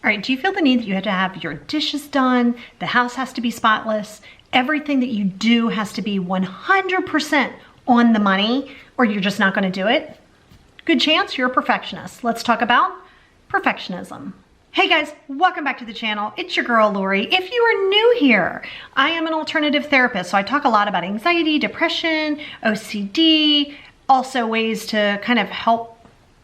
All right, do you feel the need that you have to have your dishes done? The house has to be spotless. Everything that you do has to be 100% on the money, or you're just not going to do it? Good chance you're a perfectionist. Let's talk about perfectionism. Hey guys, welcome back to the channel. It's your girl, Lori. If you are new here, I am an alternative therapist, so I talk a lot about anxiety, depression, OCD, also ways to kind of help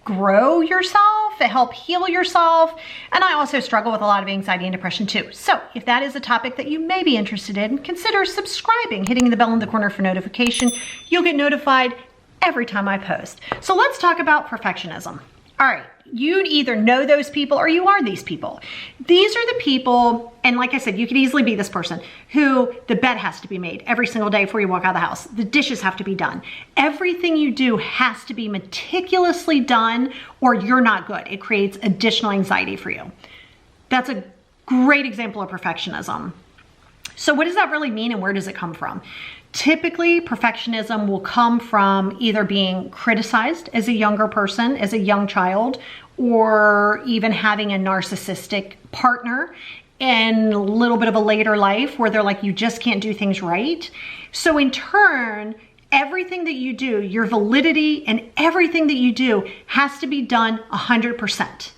grow yourself, to help heal yourself. And I also struggle with a lot of anxiety and depression too. So if that is a topic that you may be interested in, consider subscribing, hitting the bell in the corner for notification. You'll get notified every time I post. So let's talk about perfectionism. All right, you either know those people or you are these people. These are the people, and like I said, you could easily be this person who the bed has to be made every single day before you walk out of the house. The dishes have to be done. Everything you do has to be meticulously done or you're not good. It creates additional anxiety for you. That's a great example of perfectionism. So what does that really mean and where does it come from? Typically, perfectionism will come from either being criticized as a younger person, as a young child, or even having a narcissistic partner in a little bit of a later life where they're like, you just can't do things right. So in turn, everything that you do, your validity and everything that you do has to be done 100%.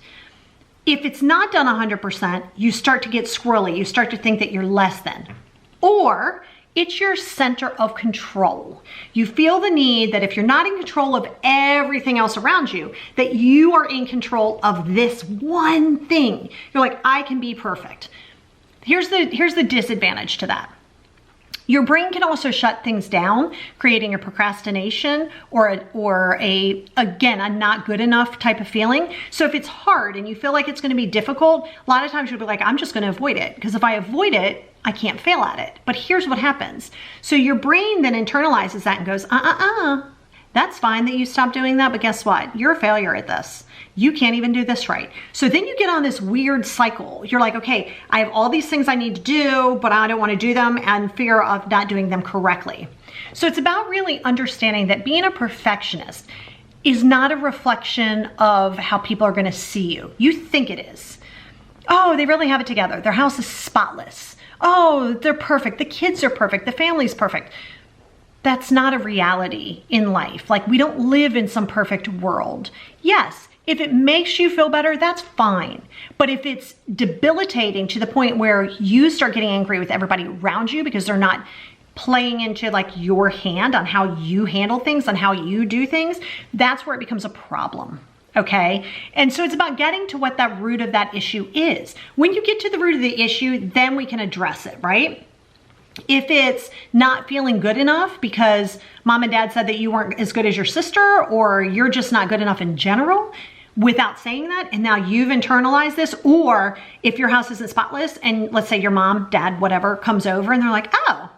If it's not done 100%, you start to get squirrely. You start to think that you're less than. Or it's your center of control. You feel the need that if you're not in control of everything else around you, that you are in control of this one thing. You're like, I can be perfect. Here's the disadvantage to that. Your brain can also shut things down, creating a procrastination or again, a not good enough type of feeling. So if it's hard and you feel like it's going to be difficult, a lot of times you'll be like, I'm just going to avoid it. Because if I avoid it, I can't fail at it. But here's what happens. So your brain then internalizes that and goes, that's fine that you stopped doing that, but guess what? You're a failure at this. You can't even do this right. So then you get on this weird cycle. You're like, okay, I have all these things I need to do, but I don't want to do them and fear of not doing them correctly. So it's about really understanding that being a perfectionist is not a reflection of how people are going to see you. You think it is. Oh, they really have it together. Their house is spotless. Oh, they're perfect. The kids are perfect. The family's perfect. That's not a reality in life. Like, we don't live in some perfect world. Yes, if it makes you feel better, that's fine. But if it's debilitating to the point where you start getting angry with everybody around you because they're not playing into like your hand on how you handle things, on how you do things, that's where it becomes a problem. Okay. And so it's about getting to what that root of that issue is. When you get to the root of the issue, then we can address it, right? If it's not feeling good enough because mom and dad said that you weren't as good as your sister, or you're just not good enough in general without saying that, and now you've internalized this, or if your house isn't spotless and let's say your mom, dad, whatever comes over and they're like, oh,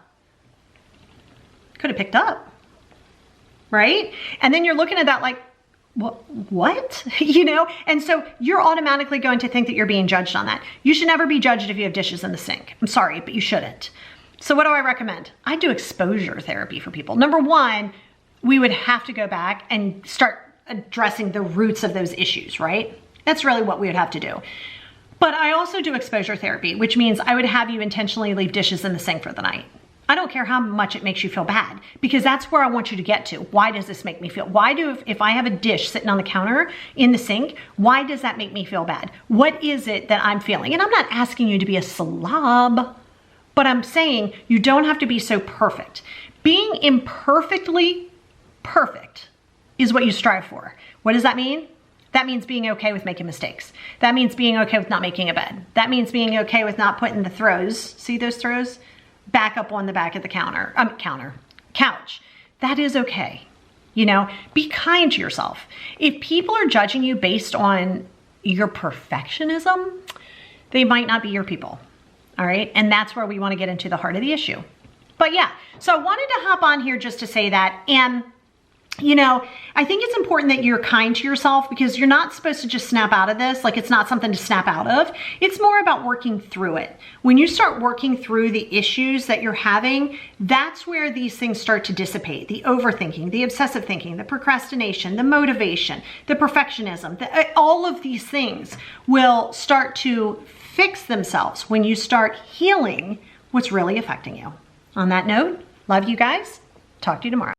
could have picked up, right? And then you're looking at that like, what? You know? And so you're automatically going to think that you're being judged on that. You should never be judged if you have dishes in the sink. I'm sorry, but you shouldn't. So what do I recommend? I do exposure therapy for people. Number one, we would have to go back and start addressing the roots of those issues, right? That's really what we would have to do. But I also do exposure therapy, which means I would have you intentionally leave dishes in the sink for the night. I don't care how much it makes you feel bad, because that's where I want you to get to. Why does this make me feel? If I have a dish sitting on the counter in the sink, why does that make me feel bad? What is it that I'm feeling? And I'm not asking you to be a slob, but I'm saying you don't have to be so perfect. Being imperfectly perfect is what you strive for. What does that mean? That means being okay with making mistakes. That means being okay with not making a bed. That means being okay with not putting the throws, see those throws? Back up on the back of the couch. That is okay. You know, be kind to yourself. If people are judging you based on your perfectionism, they might not be your people. All right. And that's where we want to get into the heart of the issue. But yeah, so I wanted to hop on here just to say that. And you know, I think it's important that you're kind to yourself, because you're not supposed to just snap out of this. Like, it's not something to snap out of. It's more about working through it. When you start working through the issues that you're having, that's where these things start to dissipate. The overthinking, the obsessive thinking, the procrastination, the motivation, the perfectionism, all of these things will start to fix themselves when you start healing what's really affecting you. On that note, love you guys. Talk to you tomorrow.